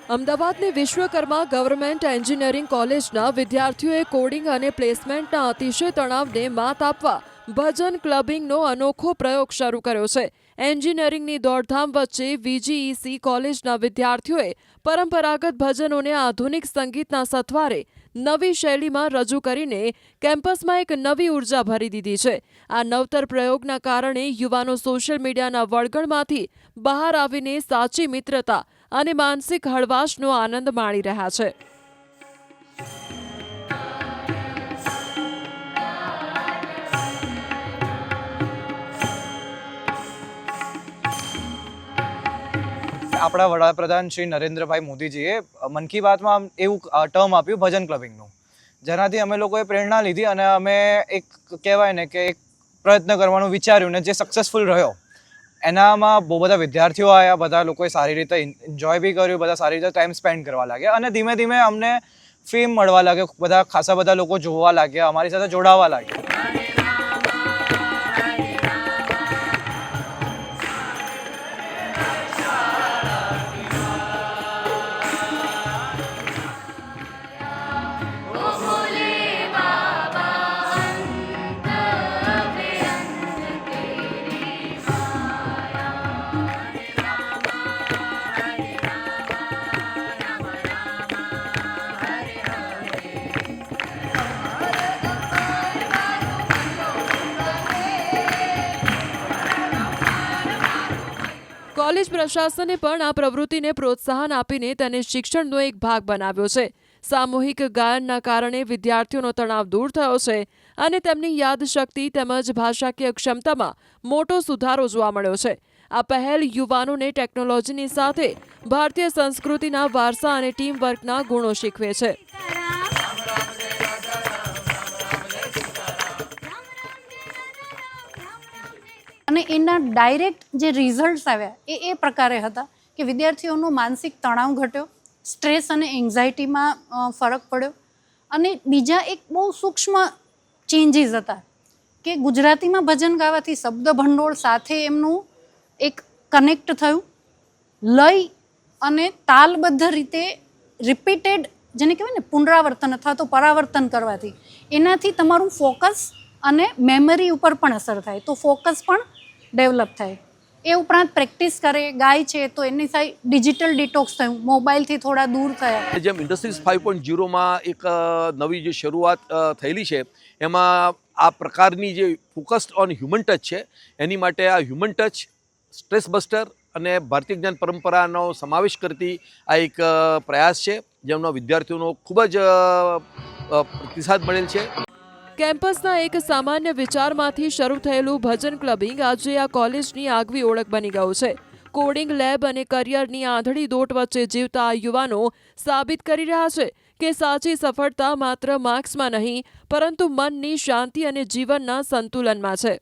અમદાવાદની Vishwakarma government engineering કોલેજના વિદ્યાર્થીઓએ કોડિંગ અને પ્લેસમેન્ટના અતિશય તણાવને માત આપવા ભજન ક્લબિંગનો અનોખો પ્રયોગ શરૂ કર્યો છે। એન્જિનિયરિંગની દોડધામ વચ્ચે વીજીઈસી કોલેજના વિદ્યાર્થીઓએ પરંપરાગત ભજનોને આધુનિક સંગીતના સથવારે નવી શૈલીમાં રજૂ કરીને કેમ્પસમાં એક નવી ઉર્જા ભરી દીધી છે। આ નવતર પ્રયોગના કારણે યુવાનો સોશિયલ મીડિયાના વળગણમાંથી બહાર આવીને સાચી મિત્રતા અને માનસિક હળવાશનો આનંદ માણી રહ્યા છે। આપણા વડાપ્રધાન શ્રી નરેન્દ્રભાઈ મોદીજીએ મન કી બાતમાં એવું ટર્મ આપ્યું ભજન ક્લબિંગનું, જેનાથી અમે લોકોએ પ્રેરણા લીધી અને અમે એક કહેવાય ને કે એક પ્રયત્ન કરવાનું વિચાર્યું ને જે સક્સેસફુલ રહ્યો। એનામાં બહુ બધા વિદ્યાર્થીઓ આવ્યા, બધા લોકોએ સારી રીતે એન્જોય બી કર્યું, બધા સારી રીતે ટાઈમ સ્પેન્ડ કરવા લાગ્યા અને ધીમે ધીમે અમને ફેમ મળવા લાગ્યો, બધા ખાસા બધા લોકો જોવા લાગ્યા, અમારી સાથે જોડાવા લાગ્યા। કોલેજ પ્રશાસને પણ આ પ્રવૃત્તિને પ્રોત્સાહન આપીને તેને શિક્ષણનો એક ભાગ બનાવ્યો છે। સામૂહિક ગાયનના કારણે વિદ્યાર્થીઓનો તણાવ દૂર થયો છે અને તેમની યાદશક્તિ તેમજ ભાષાકીય ક્ષમતામાં મોટો સુધારો જોવા મળ્યો છે। આ પહેલ યુવાનોને ટેકનોલોજીની સાથે ભારતીય સંસ્કૃતિના વારસા અને ટીમ વર્કના ગુણો શીખવે છે। અને એના ડાયરેક્ટ જે રિઝલ્ટ્સ આવ્યા એ પ્રકારે હતા કે વિદ્યાર્થીઓનો માનસિક તણાવ ઘટ્યો, સ્ટ્રેસ અને એન્ઝાયટીમાં ફરક પડ્યો અને બીજા એક બહુ સૂક્ષ્મ ચેન્જીસ હતા કે ગુજરાતીમાં ભજન ગાવાથી શબ્દ ભંડોળ સાથે એમનું એક કનેક્ટ થયું, લય અને તાલબદ્ધ રીતે રિપીટેડ જેને કહેવાય ને પુનરાવર્તન અથવા તો પરાવર્તન કરવાથી એનાથી તમારું ફોકસ અને મેમરી ઉપર પણ અસર થાય, તો ફોકસ પણ ડેવલપ થાય। એ ઉપરાંત પ્રેક્ટિસ કરે, ગાય છે તો એની સાથે ડિજિટલ ડિટોક્સ થયું, મોબાઈલથી થોડા દૂર થયા। જેમ ઇન્ડસ્ટ્રીઝ 5.0માં એક નવી જે શરૂઆત થયેલી છે એમાં આ પ્રકારની જે ફોકસ્ડ ઓન હ્યુમન ટચ છે એની માટે આ હ્યુમન ટચ, સ્ટ્રેસ બસ્ટર અને ભારતીય જ્ઞાન પરંપરાનો સમાવેશ કરતી આ એક પ્રયાસ છે જેમનો વિદ્યાર્થીઓનો ખૂબ જ પ્રતિસાદ મળેલ છે। કેમ્પસના એક સામાન્ય વિચારમાંથી શરૂ થયેલું ભજન ક્લબિંગ આજે આ કોલેજની આગવી ઓળખ બની ગયું છે। કોડિંગ લેબ અને કરિયરની આંધળી દોટ વચ્ચે જીવતા આ યુવાનો સાબિત કરી રહ્યા છે કે સાચી સફળતા માત્ર માર્ક્સમાં નહીં પરંતુ મનની શાંતિ અને જીવનના સંતુલનમાં છે।